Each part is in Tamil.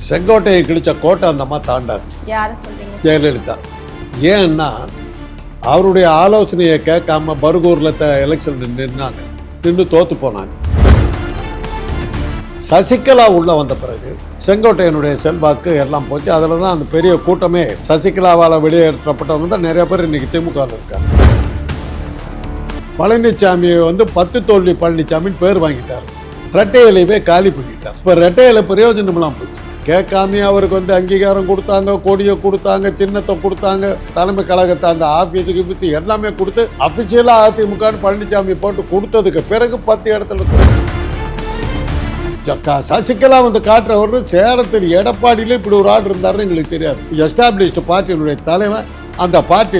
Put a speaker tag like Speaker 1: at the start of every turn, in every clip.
Speaker 1: செங்கோட்டையை கிழிச்ச கோட்டை அந்த அம்மா தாண்டாது.
Speaker 2: யாரை சொல்றீங்க?
Speaker 1: ஜெயலலிதா. ஏன்னா அவருடைய ஆலோசனையை கேட்காம பர்கூரில் எலெக்ஷன் நின்று தோற்று போனாங்க. சசிகலா உள்ள வந்த பிறகு செங்கோட்டையனுடைய செல்வாக்கு எல்லாம் போச்சு. அதில் தான் அந்த பெரிய கூட்டமே சசிகலாவால் வெளியேற்றப்பட்டவங்க தான் நிறைய பேர் இன்னைக்கு திமுகவில் இருக்காங்க. பழனிசாமியை 10 தோல்வி பழனிசாமின்னு பேர் வாங்கிட்டார். ரெட்டை இலையவே காலி பண்ணிட்டார். இப்போ ரெட்டை இலை பிரயோஜனம்லாம் போச்சு. கேட்காம அவருக்கு அங்கீகாரம் கொடுத்தாங்க, கொடியை கொடுத்தாங்க, சின்னத்தை கொடுத்தாங்க, தலைமை கழகத்தை அந்த ஆஃபீஸுக்கு எல்லாமே கொடுத்து அஃபிஷியலாக அதிமுகன்னு பழனிசாமி போட்டு கொடுத்ததுக்கு பிறகு 10 இடத்துல சசிகலா காட்டுறவர் சேலத்தில் எடப்பாடியில இப்படி ஒரு ஆள் இருந்தாருன்னு எங்களுக்கு தெரியாது. எஸ்டாப்ளிஷ்டு பார்ட்டியினுடைய தலைவன் அந்த பார்ட்டி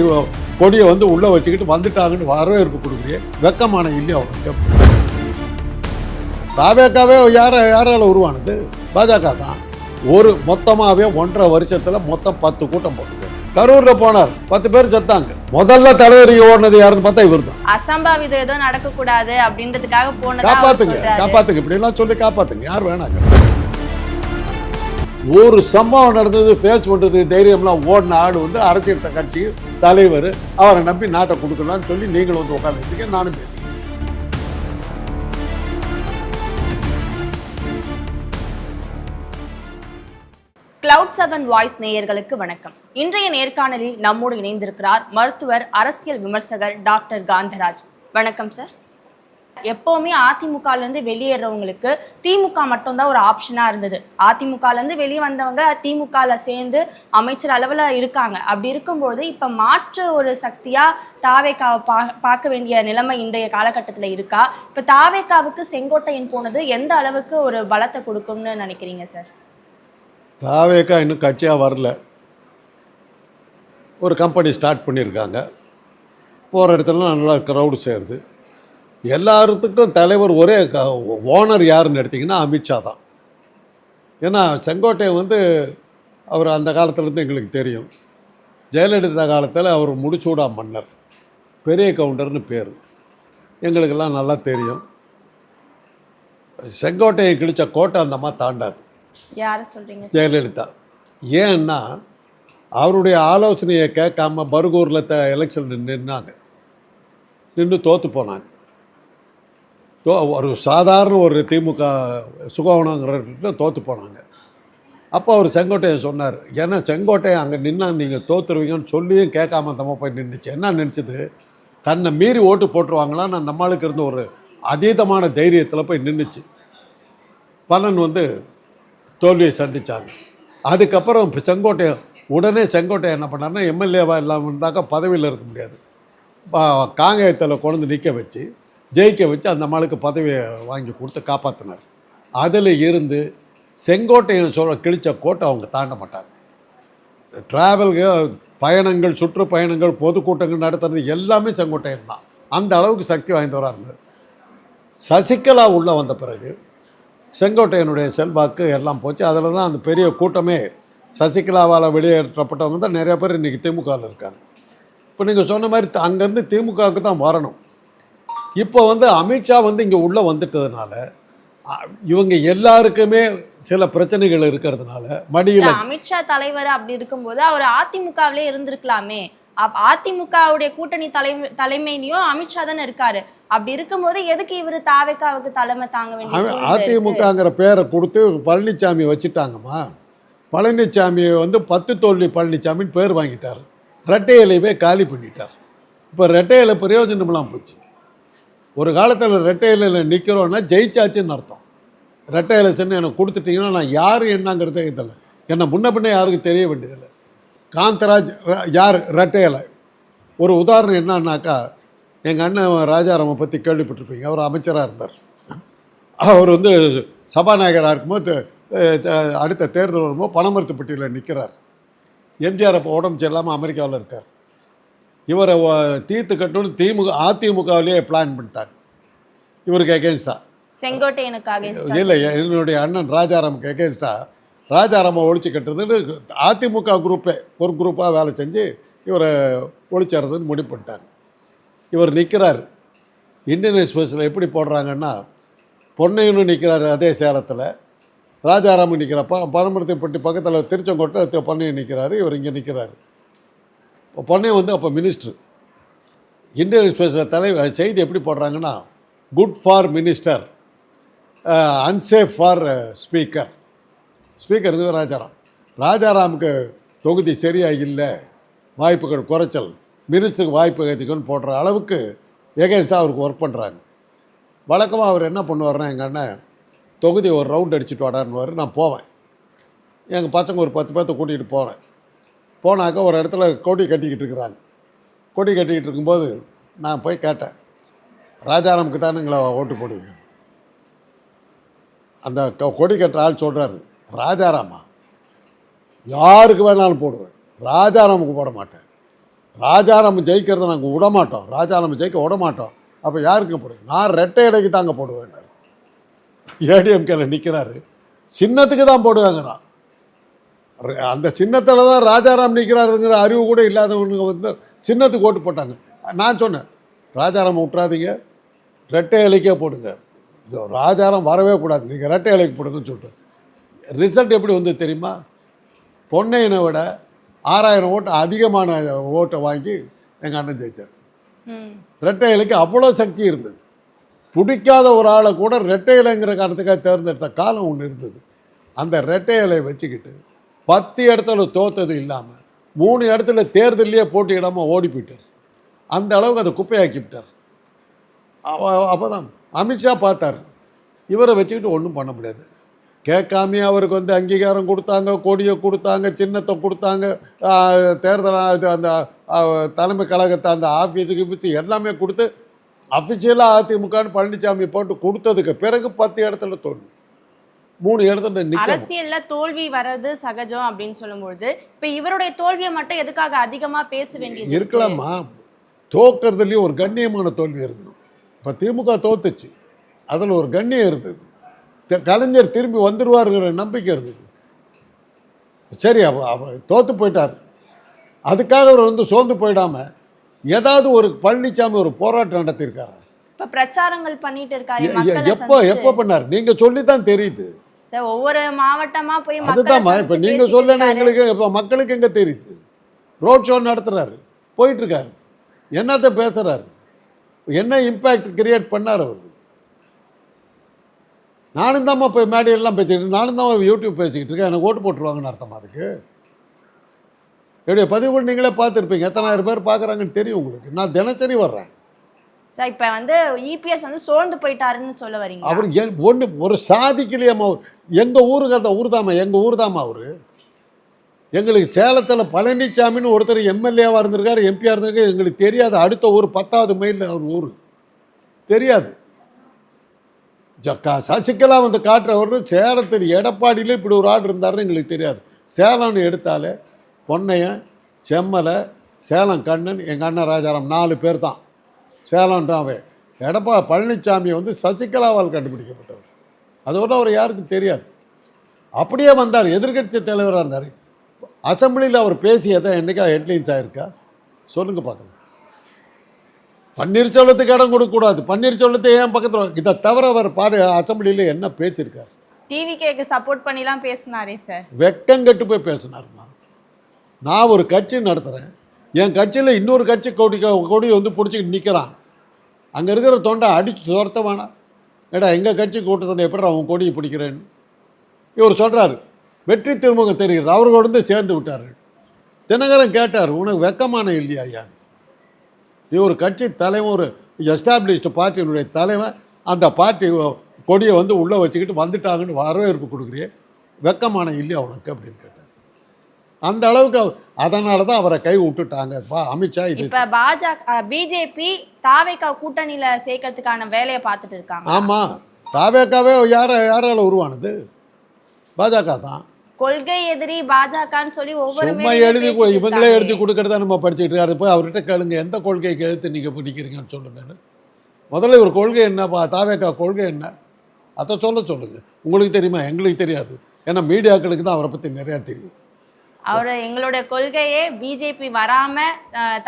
Speaker 1: கொடியை உள்ள வச்சுக்கிட்டு வந்துட்டாங்கன்னு வரவேற்பு கொடுக்குறிய வெக்கமான இல்லையா அவனுக்கு? தாவேக்காவே யாரால உருவானது? பாஜக தான். மொத்தமாகவே 1.5 வருஷத்துல மொத்தம் 10 கூட்டம் போட்டு கரூர்ல போனார், 10 பேர் செத்தாங்க. முதல்ல தலைவரி ஓடுனது யாருன்னு பார்த்தா இவர் தான்.
Speaker 2: அசம்பாவிதம் ஏதோ நடக்க கூடாது அப்படின்றதுக்காக போனதா
Speaker 1: காப்பாத்துங்க இப்படி எல்லாம் சொல்லி காப்பாத்துங்க. யார் வேணாங்க. ஒரு சம்பவம் நடந்தது, ஃபேஸ் பண்றது தைரியம்லாம் ஓடின ஆடு அரசியல் கட்சி தலைவர், அவரை நம்பி நாட்டை கொடுக்கலாம்னு சொல்லி நீங்களும் உட்காந்துருக்கீங்க, நானும் பேசுகிறேன்.
Speaker 2: Cloud7 வாய்ஸ் நேயர்களுக்கு வணக்கம். இன்றைய நேர்காணலில் நம்மோடு இணைந்திருக்கிறார் மருத்துவர், அரசியல் விமர்சகர் டாக்டர் காந்தராஜ். வணக்கம் சார். எப்பவுமே அதிமுகலேருந்து வெளியேறவங்களுக்கு திமுக மட்டும்தான் ஒரு ஆப்ஷனா இருந்தது. அதிமுகலேருந்து வெளியே வந்தவங்க திமுகல சேர்ந்து அமைச்சர் அளவில் இருக்காங்க. அப்படி இருக்கும்போது இப்போ மாற்று ஒரு சக்தியா தாவேக்காவை பார்க்க வேண்டிய நிலைமை இன்றைய காலகட்டத்தில் இருக்கா? இப்போ தாவேக்காவுக்கு செங்கோட்டையன் போனது எந்த அளவுக்கு ஒரு பலத்தை கொடுக்கும்னு நினைக்கிறீங்க சார்?
Speaker 1: தாவேக்கா இன்னும் கட்சியாக வரல. ஒரு கம்பெனி ஸ்டார்ட் பண்ணியிருக்காங்க. போகிற இடத்துல நல்லா க்ரௌடு சேருது. எல்லாத்துக்கும் தலைவர் ஒரே ஓனர் யாருன்னு எடுத்திங்கன்னா அமித்ஷா தான். ஏன்னா செங்கோட்டையன் அவர் அந்த காலத்துலேருந்து எங்களுக்கு தெரியும். ஜெயலலிதா காலத்தில் அவர் முடிச்சூடா மன்னர், பெரிய கவுண்டர்னு பேர் எங்களுக்கெல்லாம் நல்லா தெரியும். செங்கோட்டையை கிழிச்ச கோட்டை அந்த அம்மா தாண்டாது.
Speaker 2: யாரை சொல்றீங்க?
Speaker 1: ஜெயலலிதா. ஏன்னா அவருடைய ஆலோசனையை கேட்காம பர்கூரில் எலெக்ஷன் நின்று தோற்று போனாங்க. ஒரு சாதாரண ஒரு திமுக சுகவனங்கிற தோற்று போனாங்க. அப்போ அவர் செங்கோட்டையன் சொன்னார், ஏன்னா செங்கோட்டையன் அங்கே நின்னா நீங்கள் தோற்றுருவீங்கன்னு சொல்லியும் கேட்காம அந்த அம்மா போய் நின்றுச்சு. என்ன நினச்சிது? தன்னை மீறி ஓட்டு போட்டுருவாங்களான்னு அந்த அம்மாளுக்கு இருந்த ஒரு அதீதமான தைரியத்தில் போய் நின்றுச்சு. பலன் தோல்வியை சந்தித்தாங்க. அதுக்கப்புறம் உடனே செங்கோட்டையன் என்ன பண்ணார்னா, எம்எல்ஏவாக இல்லாமல் இருந்தாக்கா பதவியில் இருக்க முடியாது, காங்கேயத்தில் கொண்டு நிற்க வச்சு ஜெயிக்க வச்சு அந்த அம்மாளுக்கு பதவியை வாங்கி கொடுத்து காப்பாற்றினார். அதில் இருந்து செங்கோட்டையன் கிழிச்ச கோட்டை அவங்க தாண்ட மாட்டாங்க. ட்ராவல் பயணங்கள், சுற்றுப்பயணங்கள், பொதுக்கூட்டங்கள் நடத்துறது எல்லாமே செங்கோட்டையன் தான். அந்த அளவுக்கு சக்தி வாய்ந்தவராக இருந்தார். சசிகலா உள்ளே வந்த பிறகு செங்கோட்டையனுடைய செல்வாக்கு எல்லாம் போச்சு. அதில் தான் அந்த பெரிய கூட்டமே சசிகலாவால் வெளியேற்றப்பட்டவங்க தான் நிறைய பேர் இன்றைக்கி திமுகவில் இருக்காங்க. இப்போ நீங்கள் சொன்ன மாதிரி அங்கேருந்து திமுகவுக்கு தான் வரணும். இப்போ அமித்ஷா இங்கே உள்ளே வந்துட்டதுனால இவங்க எல்லாருக்குமே சில பிரச்சனைகள் இருக்கிறதுனால மடியில்
Speaker 2: அமித்ஷா தலைவர் அப்படி இருக்கும்போது அவர் அதிமுகவிலே இருந்திருக்கலாமே. அதிமுகவுடைய கூட்டணி தலைமையிலையும் அமித்ஷா தானே இருக்காரு. அப்படி இருக்கும்போது எதுக்கு இவரு தாவேக்காவுக்கு தலைமை தாங்க வேண்டிய?
Speaker 1: அதிமுகங்கிற பேரை கொடுத்து பழனிசாமி வச்சுட்டாங்கம்மா. பழனிசாமியை 10 தோல்வி பழனிசாமின்னு பேர் வாங்கிட்டார். ரெட்டை இலையவே காலி பண்ணிட்டார். இப்போ ரெட்டை இலை பிரயோஜனம்லாம் போச்சு. ஒரு காலத்தில் ரெட்டை இலையில் நிற்கிறோன்னா ஜெயிச்சாச்சுன்னு அர்த்தம். ரெட்டை இலை சென்று எனக்கு கொடுத்துட்டிங்கன்னா நான் யார் என்னங்கிறதே இதில்லை. என்னை முன்ன பின்னே யாருக்கும் தெரிய வேண்டியதில்லை. காந்தராஜ் யார்? ரெட்டை இலை. ஒரு உதாரணம் என்னன்னாக்கா, எங்கள் அண்ணன் ராஜாராமை பற்றி கேள்விப்பட்டிருப்பீங்க. அவர் அமைச்சராக இருந்தார். அவர் சபாநாயகராக இருக்கும்போது அடுத்த தேர்தல் வரும்போது பணமரத்துப்பட்டியில் நிற்கிறார். எம்ஜிஆர் அப்போ உடம்பு சரியில்லாமல் அமெரிக்காவில் இருக்கார். இவரை தீர்த்து கட்டணும்னு அதிமுகவிலேயே பிளான் பண்ணிட்டாங்க. இவருக்கு எகேன்ஸ்டா,
Speaker 2: செங்கோட்டையனுக்காக
Speaker 1: இல்லை, என்னுடைய அண்ணன் ராஜாராமுக்கு எகேன்ஸ்டா ராஜாராமை ஒழிச்சு கட்டுறதுன்னு அதிமுக குரூப்பே ஒரு குரூப்பாக வேலை செஞ்சு இவரை ஒழிச்சறதுன்னு முடிவு பண்ணிட்டாங்க. இவர் நிற்கிறார். இந்தியன் எக்ஸ்பிரஸில் எப்படி போடுறாங்கன்னா, பொன்னையனும் நிற்கிறாரு அதே சேலத்தில், ராஜாராம் நிற்கிறப்ப பனமரத்தைப்பட்டி பக்கத்தில் திருச்செங்கோட்டை பொன்னையன் நிற்கிறாரு, இவர் இங்கே நிற்கிறாரு. இப்போ பொன்னையன் வந்து அப்போ மினிஸ்டர். இந்தியன் எக்ஸ்பிரஸில் செய்தி எப்படி போடுறாங்கன்னா, good for minister, unsafe for speaker. ஸ்பீக்கருங்கிறது ராஜாராம். ராஜாராமுக்கு தொகுதி சரியாக இல்லை, வாய்ப்புகள் குறைச்சல், மினிஸ்டருக்கு வாய்ப்பு ஏற்றிக்கணும்னு போடுற அளவுக்கு எகேன்ஸ்டாக அவருக்கு ஒர்க் பண்ணுறாங்க. வழக்கமாக அவர் என்ன பண்ணுவார்னா, எங்கள் அண்ணன் தொகுதி ஒரு ரவுண்ட் அடிச்சுட்டு வாடான்னுவார். நான் போவேன், எங்கள் பசங்க ஒரு 10 பேர்த்த கூட்டிகிட்டு போனேன். போனாக்கா ஒரு இடத்துல கொடி கட்டிக்கிட்டு இருக்கிறாங்க. கொடி கட்டிக்கிட்டு இருக்கும்போது நான் போய் கேட்டேன், ராஜாராமுக்கு தானே எங்களை ஓட்டு போடுவீங்க? அந்த கொடி கட்டுற ஆள் சொல்கிறாரு, ராஜாராமா யாருக்கு வேணாலும் போடுவேன், ராஜாராமுக்கு போட மாட்டேன். ராஜாராம் ஜெயிக்கிறத நாங்கள் விட மாட்டோம், ராஜாராம் ஜெயிக்க விட மாட்டோம். அப்போ யாருக்கு போடுவேன்? நான் ரெட்டை இலைக்கு தாங்க போடுவேன். ஏடிஎம்கேல நிற்கிறாரு, சின்னத்துக்கு தான் போடுவாங்கிறான். அந்த சின்னத்தில் தான் ராஜாராம் நிற்கிறாருங்கிற அறிவு கூட இல்லாதவனுங்க வந்து சின்னத்துக்கு ஓட்டு போட்டாங்க. நான் சொன்னேன், ராஜாராம் விட்டுறாதீங்க, ரெட்டை இலைக்கே போடுங்க, ராஜாராம் வரவே கூடாது, நீங்கள் ரெட்டை இலைக்கு போடுங்கன்னு சொல்லிட்டு. ரிசல்ட் எப்படி வந்து தெரியுமா? பொன்னையனை விட 6000 ஓட்டு அதிகமான ஓட்டை வாங்கி எங்கள் அண்ணன் ஜெயிச்சார். ரெட்டை இலைக்கு அவ்வளோ சக்தி இருந்தது. பிடிக்காத ஒரு ஆளை கூட ரெட்டை இலைங்கிற காரணத்துக்காக தேர்ந்தெடுத்த காலம் ஒன்று இருந்தது. அந்த ரெட்டை இலையை வச்சுக்கிட்டு 10 இடத்துல தோத்தது இல்லாமல் 3 இடத்துல தேர்தலையே போட்டியிடாமல் ஓடி போயிட்டார். அந்த அளவுக்கு அதை குப்பையாக்கி விட்டார். அப்போ தான் அமித்ஷா பார்த்தார், இவரை வச்சுக்கிட்டு ஒன்றும் பண்ண முடியாது. கேட்காமே அவருக்கு வந்து அங்கீகாரம் கொடுத்தாங்க, கொடியை கொடுத்தாங்க, சின்னத்தை கொடுத்தாங்க, தேர்தல் அந்த தலைமை கழகத்தை அந்த ஆஃபீஸுக்கு எல்லாமே கொடுத்து அஃபிஷியலாக அதிமுகன்னு பழனிசாமி போட்டு கொடுத்ததுக்கு பிறகு 10 இடத்துல தோல்வி, 3 இடத்துல
Speaker 2: அரசியல்ல தோல்வி வர்றது சகஜம் அப்படின்னு சொல்லும்போது, இப்ப இவருடைய தோல்வியை மட்டும் எதுக்காக அதிகமா பேச வேண்டியது
Speaker 1: இருக்கலாமா? தோக்கிறதுலயும் ஒரு கண்ணியமான தோல்வி இருக்கணும். இப்போ திமுக தோத்துச்சு, அதில் ஒரு கண்ணியம் இருந்தது, கலைஞர் திரும்பி வந்துடுவாருங்கிற நம்பிக்கை இருந்தது. சரி, அவர் தோத்து போயிட்டார், அதுக்காக அவர் வந்து சோர்ந்து போயிடாம ஏதாவது ஒரு பழனிசாமி ஒரு போராட்டம் நடத்தியிருக்காரு.
Speaker 2: இப்ப பிரச்சாரங்கள் பண்ணிட்டு இருக்காரு.
Speaker 1: எப்போ பண்ணார்? நீங்க சொல்லித்தான் தெரியுது.
Speaker 2: ஒவ்வொரு மாவட்டமா போய்
Speaker 1: அதுதான் இப்ப நீங்க சொல்லனா எங்களுக்கு இப்ப மக்களுக்கு எங்க தெரியுது? ரோட் ஷோ நடத்துறாரு, போயிட்டு இருக்காரு, என்னத்த பேசுறாரு, என்ன இம்பாக்ட் கிரியேட் பண்ணார் அவர்? நானும் தான்மா போய் மேடையெல்லாம் பேசிக்கிட்டு, நானும் தான் யூடியூப் பேசிக்கிட்டு இருக்கேன், எனக்கு ஓட்டு போட்டுருவாங்கன்னு அர்த்தம். அதுக்கு என்னுடைய பதிவு நீங்களே பார்த்துருப்பீங்க, எத்தனாயிரம் பேர் பார்க்குறாங்கன்னு தெரியும் உங்களுக்கு. நான் தினசரி வர்றேன்.
Speaker 2: சார் இப்போ வந்து இபிஎஸ் வந்து சோர்ந்து போயிட்டாருன்னு சொல்ல வரீங்க?
Speaker 1: அவர் ஒன்று ஒரு சாதிக்கலையாமா? எங்கள் ஊருக்கு அந்த ஊர் தாமா, எங்கள் ஊர் தாமா அவர். எங்களுக்கு சேலத்தில் பழனிசாமின்னு ஒருத்தர் எம்எல்ஏவாக இருந்திருக்காரு, எம்பியாக இருந்திருக்காரு, எங்களுக்கு தெரியாது. அடுத்த ஊர் 10வது மைல் அவர் ஊர் தெரியாது. சசிகலா வந்து காட்டுறவர் சேலத்தில் எடப்பாடியில் இப்படி ஒரு ஆள் இருந்தாருன்னு எங்களுக்கு தெரியாது. சேலம்னு எடுத்தாலே பொன்னையன், செம்மலை, சேலம் கண்ணன், எங்கள் அண்ணன் ராஜாராம் 4 பேர் தான் சேலம்ன்றாவே. பழனிசாமி வந்து சசிகலாவால் கண்டுபிடிக்கப்பட்டவர். அதோட அவர் யாருக்கும் தெரியாது. அப்படியே வந்தார், எதிர்கட்சி தலைவராக இருந்தார். அசம்பிளியில் அவர் பேசியதை என்றைக்கா ஹெட்லைன்ஸ் ஆகிருக்கா சொல்லுங்க பார்க்கலாம். பன்னீர்செல்வத்துக்கு இடம் கொடுக்கக்கூடாது, பன்னீர்செல்வத்தை ஏன் பக்கத்தில், இதை தவிர அவர் பாரு அசம்பிளியில் என்ன பேசியிருக்கார்.
Speaker 2: டிவிகேக்கு சப்போர்ட் பண்ணிலாம் பேசினாரே சார்.
Speaker 1: வெக்கங்கட்டு போய் பேசினார்மா. நான் ஒரு கட்சி நடத்துகிறேன், என் கட்சியில் இன்னொரு கட்சி கொடி வந்து பிடிச்சிக்கிட்டு நிற்கிறான், அங்கே இருக்கிற தொண்டை அடித்து துரத்த வேணாம். ஏடா எங்கள் கட்சி கூட்டத்தை எப்படி அவன் கொடியை பிடிக்கிறேன்னு இவர் சொல்கிறாரு. வெற்றி திருமுகம் தெரிகிறது, அவர்களோடு வந்து சேர்ந்து விட்டார்கள். தினகரன் கேட்டார், உனக்கு வெக்கமான இல்லையா ஐயா? நீ ஒரு கட்சி தலைவன், ஒரு எஸ்டாப்ளிஷ்டு பார்ட்டியினுடைய தலைவன், அந்த பார்ட்டி கொடியை வந்து உள்ளே வச்சுக்கிட்டு வந்துட்டாங்கன்னு வரவேற்பு கொடுக்குறியே, வெக்கமான இல்லையா உனக்கு அப்படின்னு கேட்டார். அந்த அளவுக்கு அதனால தான் அவரை கை விட்டுட்டாங்க அமித்ஷா.
Speaker 2: இப்ப பாஜக பிஜேபி தாவேகா கூட்டணியில சேர்க்கறதுக்கான வேலையை பார்த்துட்டு இருக்காங்க.
Speaker 1: ஆமா, தாவேகாவே யாரால உருவானது? பாஜக தான்.
Speaker 2: கொள்கை எதிரி பாஜகன்னு சொல்லி ஒவ்வொரு
Speaker 1: எழுதி இவங்களே எழுதி கொடுக்கறதா நம்ம படிச்சுட்டு இருக்காரு. போய் அவர்கிட்ட கேளுங்க, எந்த கொள்கைக்கு எழுத்து நீங்க பிடிக்கிறீங்கன்னு சொல்லுங்கன்னு. முதல்ல ஒரு கொள்கை என்னப்பா, தாவேகா கொள்கை என்ன, அதை சொல்லுங்க. உங்களுக்கு தெரியுமா? எங்களுக்கு தெரியாது. ஏன்னா மீடியாக்களுக்கு தான் அவரை பத்தி நிறைய தெரியும்.
Speaker 2: அவரு எங்களுடைய கொள்கையே பிஜேபி வராம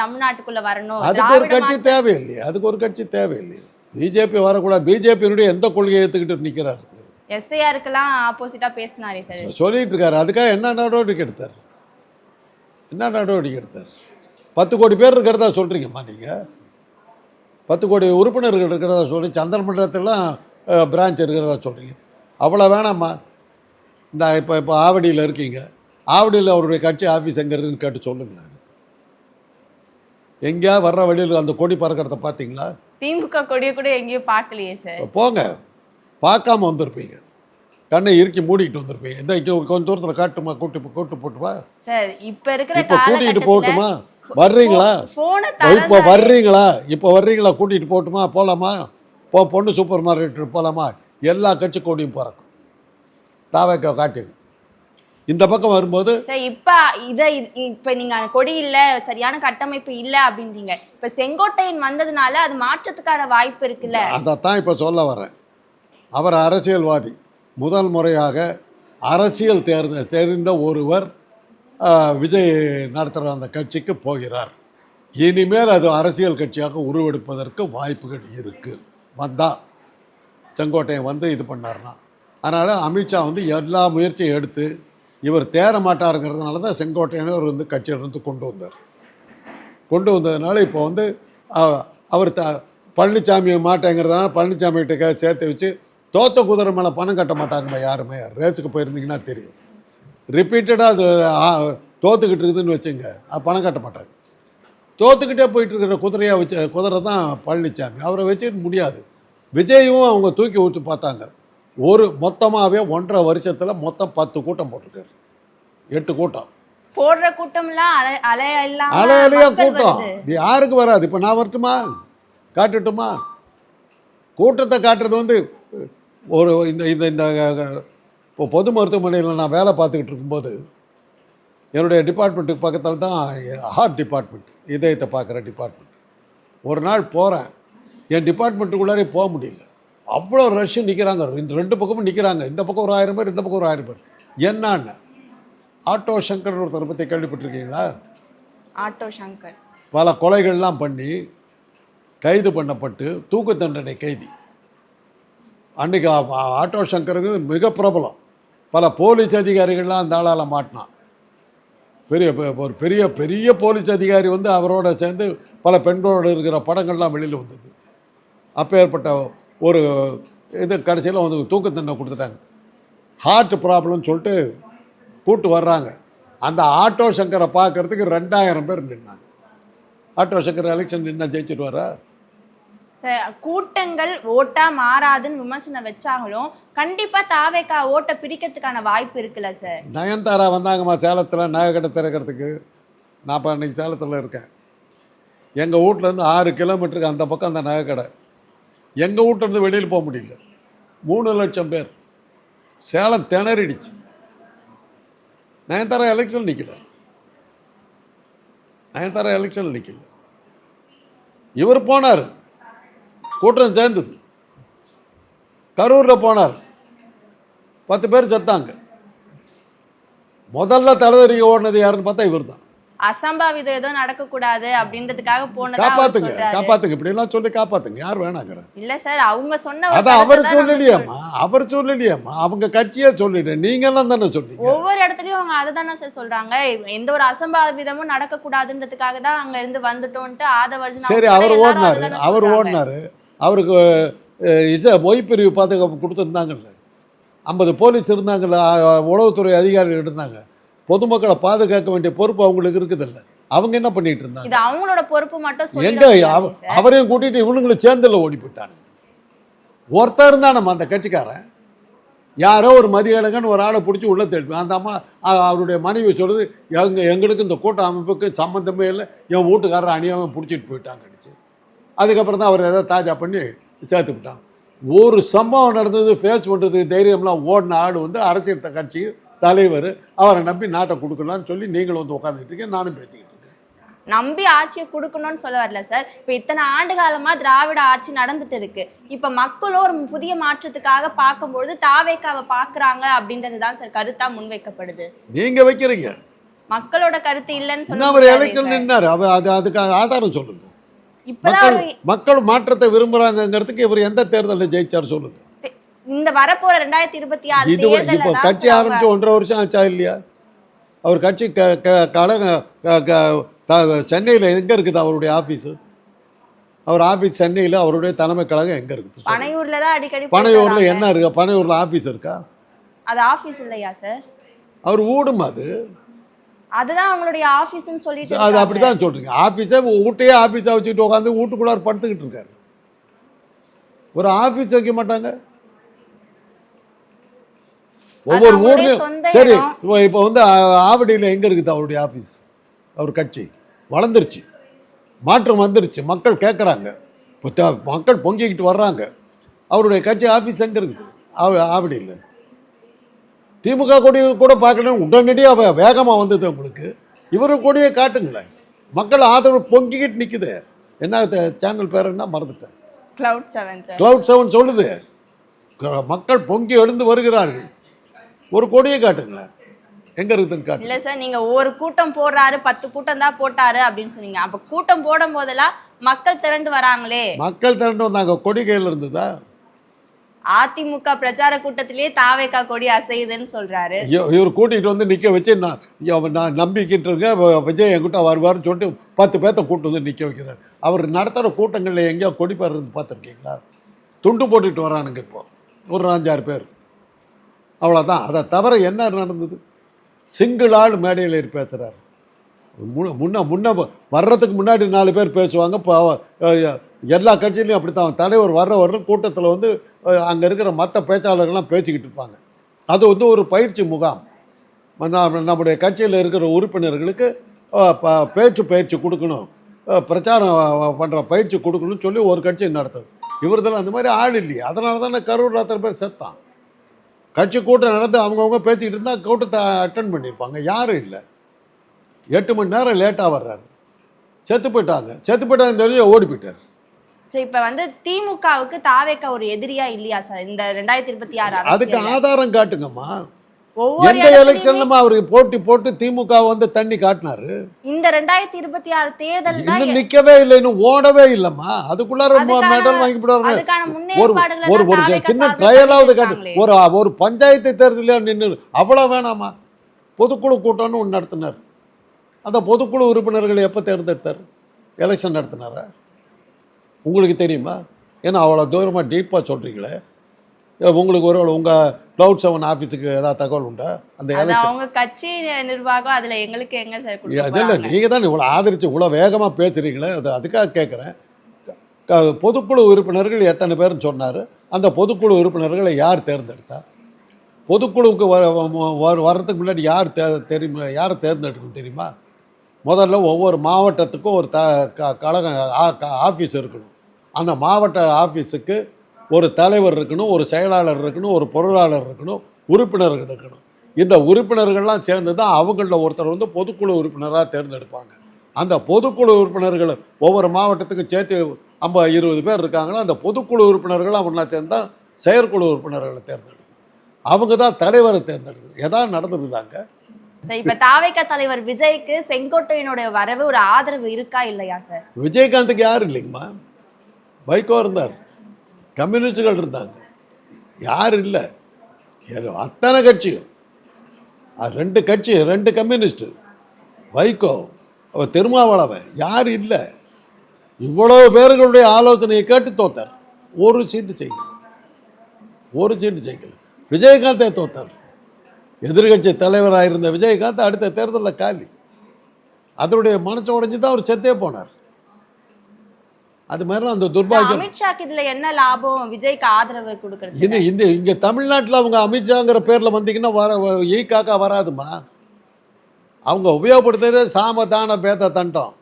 Speaker 2: தமிழ்நாட்டுக்குள்ள வரணும்,
Speaker 1: அதுக்கு ஒரு கட்சி தேவையில்லையே, அதுக்கு ஒரு கட்சி தேவையில்லையே. பிஜேபி வரக்கூடாது, பிஜேபியினுடைய எந்த கொள்கையை எடுத்துக்கிட்டு நிற்கிறாரு?
Speaker 2: எஸ்ஐஆருக்கெல்லாம் ஆப்போசிட்டா பேசினாரே சார்.
Speaker 1: சொல்லிட்டு இருக்காரு. அதுக்காக என்ன நடவடிக்கை எடுத்தார்? 10 கோடி பேர் இருக்கிறதா சொல்கிறீங்கம்மா நீங்கள். 10 கோடி உறுப்பினர்கள் இருக்கிறதா சொல்லி சந்திரமண்டலத்திலாம் பிரான்ச் இருக்கிறதா சொல்கிறீங்க. அவ்வளோ வேணாம்மா. இந்த இப்போ ஆவடியில் இருக்கீங்க. ஆவடியில் அவருடைய கட்சி ஆஃபீஸ் எங்கே இருக்குன்னு கேட்டு சொல்லுங்க. நான் எங்கேயா வர்ற வழியில் அந்த கொடி பறக்கிறத பார்த்தீங்களா?
Speaker 2: திமுக கொடியை கூட எங்கேயும் பார்க்கலையே சார்.
Speaker 1: போங்க, பார்க்காம வந்திருப்பீங்க. கண்ணை இறுக்கி மூடிக்கிட்டு வந்திருப்பீங்க. இந்த கொஞ்சம் தூரத்தில் காட்டுமா, கூட்டு போட்டுமா
Speaker 2: சார். இப்போ இருக்கிற
Speaker 1: இப்போ கூட்டிகிட்டு போகட்டுமா? வர்றீங்களா? இப்போ வர்றீங்களா? கூட்டிகிட்டு போகட்டுமா? போகலாமா? பொண்ணு சூப்பர் மார்க்கெட்டு போகலாமா? எல்லா கட்சி கொடியும் பறக்கும். தாவேக்கா காட்டிடும். இந்த பக்கம் வரும்போது
Speaker 2: சார் இப்ப நீங்க அந்த கொடி இல்ல, சரியான கட்டமைப்பு இல்ல அப்படின்றீங்க. இப்ப செங்கோட்டையன் வந்ததுனால அது மாற்றத்துக்கான வாய்ப்பு இருக்குல்ல.
Speaker 1: அதைத்தான் இப்ப சொல்ல வரேன். அவர் அரசியல்வாதி. முதல் முறையாக அரசியல் தெரிந்த ஒருவர் விஜய் நடத்துகிற அந்த கட்சிக்கு போகிறார். இனிமேல் அது அரசியல் கட்சியாக உருவெடுப்பதற்கு வாய்ப்புகள் இருக்குது. வந்தா செங்கோட்டையன் வந்து இது பண்ணார்னா. அதனால் அமித்ஷா வந்து எல்லா முயற்சியும் எடுத்து இவர் தேர மாட்டாருங்கிறதுனால தான் செங்கோட்டையனை அவர் வந்து கட்சியிலிருந்து கொண்டு வந்ததுனால இப்போ வந்து அவர் பழனிசாமி மாட்டேங்கிறதுனால பழனிசாமிகிட்ட சேர்த்து வச்சு தோத்த குதிரை மேலே பணம் கட்ட மாட்டாங்கம்மா யாருமே. ரேஸுக்கு போயிருந்தீங்கன்னா தெரியும். ரிப்பீட்டடாக அது தோத்துக்கிட்டு இருக்குதுன்னு வச்சுங்க, பணம் கட்ட மாட்டாங்க. தோத்துக்கிட்டே போயிட்டுருக்கிற குதிரை தான் பழனிசாமி. அவரை வச்சுட்டு முடியாது. விஜயும் அவங்க தூக்கி ஊற்றி பார்த்தாங்க. மொத்தமாகவே 1.5 வருஷத்தில் மொத்தம் 10 கூட்டம் போட்டிருக்காரு. 8 கூட்டம்
Speaker 2: போடுற கூட்டம்லாம்
Speaker 1: அலையா கூட்டம். இது யாருக்கு வராது? இப்போ நான் வரட்டுமா, காட்டுட்டுமா? கூட்டத்தை காட்டுறது வந்து இந்த இப்போ பொது மருத்துவமனையில் நான் வேலை பார்த்துக்கிட்டு இருக்கும்போது என்னுடைய டிபார்ட்மெண்ட்டுக்கு பக்கத்தில் தான் ஹார்ட் டிபார்ட்மெண்ட், இதயத்தை பார்க்குற டிபார்ட்மெண்ட். ஒரு நாள் போகிறேன், என் டிபார்ட்மெண்ட்டுக்குள்ளாரே போக முடியல. அவ்வளோ ரஷ்ஷு நிற்கிறாங்க. 2 பக்கமும் நிற்கிறாங்க. இந்த பக்கம் ஒரு 1000 பேர், இந்த பக்கம் ஒரு 1000 பேர். என்னன்னு ஆட்டோ சங்கர் ஒருத்தரை பற்றி கேள்விப்பட்டிருக்கீங்களா?
Speaker 2: ஆட்டோ சங்கர்
Speaker 1: பல கொலைகள்லாம் பண்ணி கைது பண்ணப்பட்டு தூக்கு தண்டனை கைதி. அன்றைக்கி ஆட்டோ சங்கருக்கு மிக பிரபலம். பல போலீஸ் அதிகாரிகள்லாம் அந்த ஆளால் மாட்டினான். ஒரு பெரிய பெரிய போலீஸ் அதிகாரி வந்து அவரோட சேர்ந்து பல பெண்களோடு இருக்கிற படங்கள்லாம் வெளியில் வந்தது. அப்பேற்பட்ட ஒரு இது கடைசியில் வந்து தூக்கு தண்டனை கொடுத்துட்டாங்க. ஹார்ட் ப்ராப்ளம்னு சொல்லிட்டு கூப்பிட்டு வர்றாங்க. அந்த ஆட்டோ சங்கரை பார்க்கறதுக்கு 2000 பேர் நின்னாங்க. ஆட்டோ சங்கர் எலெக்ஷன் நின்னா ஜெயிச்சுட்டு வரா?
Speaker 2: கூட்டங்கள் ஓட்டா மாறாதுன்னு விமர்சனம் வச்சாங்களும் கண்டிப்பா தாவேக்கா ஓட்டை பிரிக்கிறதுக்கான வாய்ப்பு இருக்குல்ல சார்.
Speaker 1: நயன்தாரா வந்தாங்கம்மா சேலத்தில் நகை கடை திறக்கிறதுக்கு. நான் இப்போ அன்றைக்கி சேலத்தில் இருக்கேன். எங்கள் வீட்டிலேருந்து 6 கிலோமீட்டருக்கு அந்த பக்கம் அந்த நகை கடை. எங்கள் வீட்டிலேருந்து வெளியில் போக முடியல. 3 லட்சம் பேர். சேலம் திணறிடுச்சு. நயன்தாரா எலெக்ஷன் நிற்கல. இவர் போனார், கூட்டம் சேர்ந்தது. கரூரில் போனார், 10 பேர் செத்தாங்க. முதல்ல தலைவரிக்க ஓடினது யாருன்னு பார்த்தா இவர் தான்.
Speaker 2: அசம்பாவிதம் ஏதோ நடக்கக்கூடாது அப்படின்றதுக்காக போனதா
Speaker 1: காப்பாத்துங்க இப்படி எல்லாம் சொல்லி காப்பாத்துங்க. யார் வேணாங்கிற இல்ல
Speaker 2: சார். அவங்க சொன்ன
Speaker 1: அவர் சொல்லலையாமா அவங்க கட்சியே சொல்லிட்டேன். நீங்க எல்லாம் தானே சொன்னீங்க.
Speaker 2: ஒவ்வொரு இடத்துலயும் அவங்க அதை தானே சார் சொல்றாங்க. எந்த ஒரு அசம்பாவிதமும் நடக்கக்கூடாதுன்றதுக்காக தான் அங்க இருந்து வந்துட்டோன்ட்டு ஆதவர்ஜன்.
Speaker 1: சரி, அவர் ஓடினாரு. அவருக்கு மொய்பிரிவு பாதுகாப்பு கொடுத்துருந்தாங்கல்ல, 50 போலீஸ் இருந்தாங்கல்ல, உளவுத்துறை அதிகாரிகள் இருந்தாங்க. பொதுமக்களை பாதுகாக்க வேண்டிய பொறுப்பு அவங்களுக்கு இருக்குதில்ல. அவங்க என்ன பண்ணிட்டு இருந்தாங்க?
Speaker 2: இது அவங்களோட பொறுப்பு மட்டும்
Speaker 1: எங்க அவரையும் கூட்டிட்டு இவனுங்களை சேர்ந்துல ஓடி போயிட்டானுங்க. ஒருத்தர் இருந்தா நம்ம அந்த கட்சிக்காரன் யாரோ ஒரு மதியழகன் ஒரு ஆளை பிடிச்சி உள்ள தேடி. அந்த அம்மா அவருடைய மனைவி சொல்றது, எங்களுக்கு இந்த கூட்ட அமைப்புக்கு சம்மந்தமே இல்லை, என் வீட்டுக்காரர் அணியாமல் பிடிச்சிட்டு போயிட்டாங்க. அதுக்கப்புறம் தான் அவர் ஏதாவது தாஜா பண்ணி சேர்த்து விட்டாங்க. ஒரு சம்பவம் நடந்தது, ஃபேஸ் பண்ணுறதுக்கு தைரியம்லாம் ஓடின ஆள் வந்து அரசியல் கட்சி தலைவர். அவரை நம்பி நாட்டை கொடுக்கலான்னு சொல்லி நீங்களும் வந்து உட்காந்துட்டு இருக்கீங்க, நானும் பேசிக்கிட்டு இருக்கேன்.
Speaker 2: நம்பி ஆட்சியை கொடுக்கணும்னு சொல்ல வரல சார். இப்போ இத்தனை ஆண்டு காலமா திராவிட ஆட்சி நடந்துட்டு இருக்கு. இப்போ மக்களும் ஒரு புதிய மாற்றத்துக்காக பார்க்கும்பொழுது தாவேக்காவை பார்க்குறாங்க அப்படின்றது தான் சார் கருத்தா முன்வைக்கப்படுது.
Speaker 1: நீங்க வைக்கிறீங்க,
Speaker 2: மக்களோட கருத்து இல்லைன்னு சொல்லி
Speaker 1: அவர் எலெக்ஷன் நின்னாரு. அதுக்கு ஆதாரம் சொல்லுங்க. மக்கள் மாற்றத்தை விரும்புறாங்கிறதுக்கு இவர் எந்த தேர்தலில் ஜெயிச்சார் சொல்லுங்க.
Speaker 2: இந்த வரப்போற 2026
Speaker 1: இது இப்போ
Speaker 2: தேர்தல்ல
Speaker 1: கட்சி ஆரம்பிச்சு 1.5 வருஷம் ஆச்சா இல்லையா? அவர் கட்சி சென்னையில் எங்கே இருக்குது அவருடைய ஆஃபீஸு? அவர் ஆஃபீஸ் சென்னையில், அவருடைய தலைமை கழகம் எங்கே இருக்குது?
Speaker 2: பனையூர்ல தான் அடிக்கடி
Speaker 1: பனையூரில் என்ன இருக்கா? பனையூரில் ஆஃபீஸ் இருக்கா?
Speaker 2: அது ஆபீஸ் இல்லையா சார்?
Speaker 1: அவர் ஊடும் அது.
Speaker 2: அதுதான் அவங்களுடைய ஆபீஸ்னு சொல்லிட்டு
Speaker 1: அது அப்படிதான் சொல்றீங்க. ஆஃபீஸை வீட்டையே ஆஃபீஸாக வச்சுக்கிட்டு உட்காந்து வீட்டுக்குள்ளார படுத்துக்கிட்டு இருக்காரு. ஒரு ஆஃபீஸ் வைக்க மாட்டாங்க ஒவ்வொரு ஊர்லயும். சரி, இப்போ வந்து ஆவடியில் எங்கே இருக்குது அவருடைய ஆஃபீஸ்? அவர் கட்சி வளர்ந்துருச்சு, மாற்றம் வந்துருச்சு, மக்கள் கேட்குறாங்க, மக்கள் பொங்கிக்கிட்டு வர்றாங்க. அவருடைய கட்சி ஆஃபீஸ் எங்கே இருக்குது? ஆவடியில். திமுக கொடி கூட பார்க்கணும், உடனடியாக வேகமாக வந்தது உங்களுக்கு. இவரு கொடியை காட்டுங்களேன். மக்கள் ஆதரவு பொங்கிக்கிட்டு நிற்குது. என்ன சேனல் பேர் என்ன மறந்துட்டேன். Cloud 7 சொல்லுது. மக்கள் பொங்கி எழுந்து வருகிறார்கள். ஒரு கொடியை காட்டுங்களேன், எங்க இருக்குதுன்னு காட்டு.
Speaker 2: இல்ல சார், நீங்க ஒரு கூட்டம் போடுறாரு, 10 கூட்டம் தான் போட்டாரு அப்படின்னு சொன்னீங்க. அப்ப கூட்டம் போடும் போதெல்லாம் மக்கள் திரண்டு வராங்களே.
Speaker 1: மக்கள் திரண்டு வந்தாங்க, கொடி கையில் இருந்ததா?
Speaker 2: அதிமுக பிரச்சார கூட்டத்திலேயே தாவேகா கொடி அசையுதுன்னு சொல்றாரு.
Speaker 1: இவர் கூட்டிகிட்டு வந்து நிற்க வச்சு நான் நம்பிக்கிட்டு இருக்கேன், விஜய் என்கிட்ட வருவார்னு சொல்லிட்டு 10 பேர்த்த கூட்டு வந்து நிற்க வைக்கிறார். அவர் நடத்துகிற கூட்டங்களில் எங்கேயோ கொடி பெறது பார்த்துருக்கீங்களா? துண்டு போட்டுட்டு வரானுங்க இப்போ ஒரு 5-6 பேர், அவ்வளோதான். அதை தவிர என்ன நடந்தது? சிங்கிள் ஆள் மேடையில் பேசுகிறார். முன்ன வர்றதுக்கு முன்னாடி 4 பேர் பேசுவாங்க. இப்போ எல்லா கட்சியிலையும் அப்படி தான். தலைவர் வர்ற கூட்டத்தில் வந்து அங்கே இருக்கிற மற்ற பேச்சாளர்கள்லாம் பேசிக்கிட்டு இருப்பாங்க. அது வந்து ஒரு பயிற்சி முகாம். நம்முடைய கட்சியில் இருக்கிற உறுப்பினர்களுக்கு பயிற்சி கொடுக்கணும், பிரச்சாரம் பண்ணுற பயிற்சி கொடுக்கணும்னு சொல்லி ஒரு கட்சி நடத்துது. இவர்தெல்லாம் அந்த மாதிரி ஆள் இல்லையே. அதனால தானே கரூர் அத்தனை பேர் செத்தான். கட்சி கூட்டம் நடந்து அவங்கவுங்க பேசிக்கிட்டு இருந்தால் கூட்டத்தை அட்டன் பண்ணியிருப்பாங்க. யாரும் இல்லை. 8 மணி நேரம் லேட்டாக வர்றாரு. செத்து போயிட்டாங்க தெரிஞ்சு ஓடி போயிட்டார்.
Speaker 2: சரி, இப்ப வந்து திமுகவுக்கு தாவேகா ஒரு எதிரியா இல்லையா சார் இந்த 2026?
Speaker 1: அதுக்கு ஆதாரம் காட்டுங்கம்மா. எந்த எலெக்ஷன்லமா அவருக்கு போட்டு திமுக வந்து தண்ணி காட்டினாரு?
Speaker 2: இந்த 2026 தேர்தல்
Speaker 1: இன்னும் நிக்கவே இல்லை, இன்னும் ஓடவே இல்லைம்மா. அதுக்குள்ளார மெடல் வாங்கி போடுறாரு. ஒரு சின்ன ட்ரையலாவது காட்டு. ஒரு பஞ்சாயத்து தேர்தலில் நின்று அவ்வளவு வேணாமா? பொதுக்குழு கூட்டம்னு ஒன்று நடத்தினார். அந்த பொதுக்குழு உறுப்பினர்கள் எப்போ தேர்ந்தெடுத்தார்? எலெக்ஷன் நடத்தினாரா? உங்களுக்கு தெரியுமா? ஏன்னா அவ்வளோ தூரமாக டீப்பாக சொல்கிறீங்களே. உங்களுக்கு ஒரு உங்கள் Cloud 7 ஆஃபீஸுக்கு ஏதாவது தகவல் உண்டா? அந்த
Speaker 2: அவங்க கட்சி நிர்வாகம் அதில் எங்களுக்கு எங்கே சார்?
Speaker 1: அதில் நீங்கள் தான் இவ்வளோ ஆதரித்து இவ்வளோ வேகமாக பேசுகிறீங்களே, அதுக்காக கேட்குறேன். பொதுக்குழு உறுப்பினர்கள் எத்தனை பேர்னு சொன்னார்? அந்த பொதுக்குழு உறுப்பினர்களை யார் தேர்ந்தெடுத்தா? பொதுக்குழுவுக்கு வர்றதுக்கு முன்னாடி யாரை தேர்ந்தெடுக்கணும் தெரியுமா? முதல்ல ஒவ்வொரு மாவட்டத்துக்கும் ஒரு கழகம் ஆஃபீஸ் இருக்கணும். அந்த மாவட்ட ஆஃபீஸுக்கு ஒரு தலைவர் இருக்கணும், ஒரு செயலாளர் இருக்கணும், ஒரு பொருளாளர் இருக்கணும், உறுப்பினர்கள் இருக்கணும். இந்த உறுப்பினர்கள்லாம் சேர்ந்து தான் அவங்களில் ஒருத்தர் வந்து பொதுக்குழு உறுப்பினராக தேர்ந்தெடுப்பாங்க. அந்த பொதுக்குழு உறுப்பினர்கள் ஒவ்வொரு மாவட்டத்துக்கும் சேர்த்து 50-20 பேர் இருக்காங்கன்னா அந்த பொதுக்குழு உறுப்பினர்கள் அவங்களா சேர்ந்தா செயற்குழு உறுப்பினர்களை தேர்ந்தெடுக்கும். அவங்க தான் தலைவரை தேர்ந்தெடுக்கும். எதாவது நடந்துருந்தாங்க.
Speaker 2: இப்ப தாவேகா தலைவர் விஜய்க்கு செங்கோட்டையனுடைய வரவு ஒரு ஆதரவு இருக்கா இல்லையா சார்?
Speaker 1: விஜயகாந்துக்கு யாரும் இல்லைங்கம்மா. வைகோ இருந்தார், கம்யூனிஸ்டுகள் இருந்தாங்க, யார் இல்லை. அத்தனை கட்சிகள், 2 கட்சி, 2 கம்யூனிஸ்ட், வைகோ, திருமாவளவன், யார் இல்லை. இவ்வளவு பேர்களுடைய ஆலோசனையை கேட்டு தோத்தார். ஒரு சீட்டு ஜெயிக்கல. விஜயகாந்தே தோத்தார். எதிர்கட்சி தலைவராக இருந்த விஜயகாந்த் அடுத்த தேர்தலில் காலி. அதனுடைய மனசு உடைஞ்சு தான் அவர் செத்தே போனார். அது மாதிரி அந்த துர்பாகியம்.
Speaker 2: அமித்ஷாக்கு இதுல என்ன லாபம்? விஜய்க்கு ஆதரவு கொடுக்கறது.
Speaker 1: இங்க தமிழ்நாட்டில் அவங்க அமித்ஷாங்கிற பேர்ல வந்தீங்கன்னா ஈகாக்கா வராதுமா. அவங்க உபயோகப்படுத்துறது சாமதான பேத தண்டம்.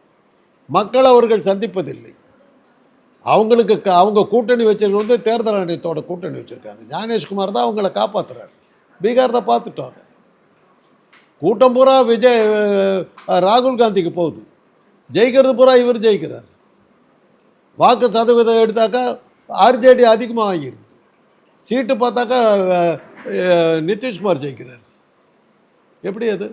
Speaker 1: மக்கள் அவர்கள் சந்திப்பதில்லை. அவங்க கூட்டணி வச்சிருக்க வந்து தேர்தல் ஆணையத்தோட கூட்டணி வச்சிருக்காங்க. ஞானேஷ்குமார் தான் அவங்கள காப்பாற்றுறாரு. பீகாரில் பார்த்துட்டோம். கூட்டம் பூரா ராகுல் காந்திக்கு போகுது. ஜெயிக்கிறது பூரா இவர் ஜெயிக்கிறார். வாக்கு சதவீதம் எடுத்தாக்கா ஆர்ஜேடி அதிகமாக வாங்கியிருக்கு. சீட்டு பார்த்தாக்கா நிதிஷ்குமார் ஜெயிக்கிறார். எப்படி அது?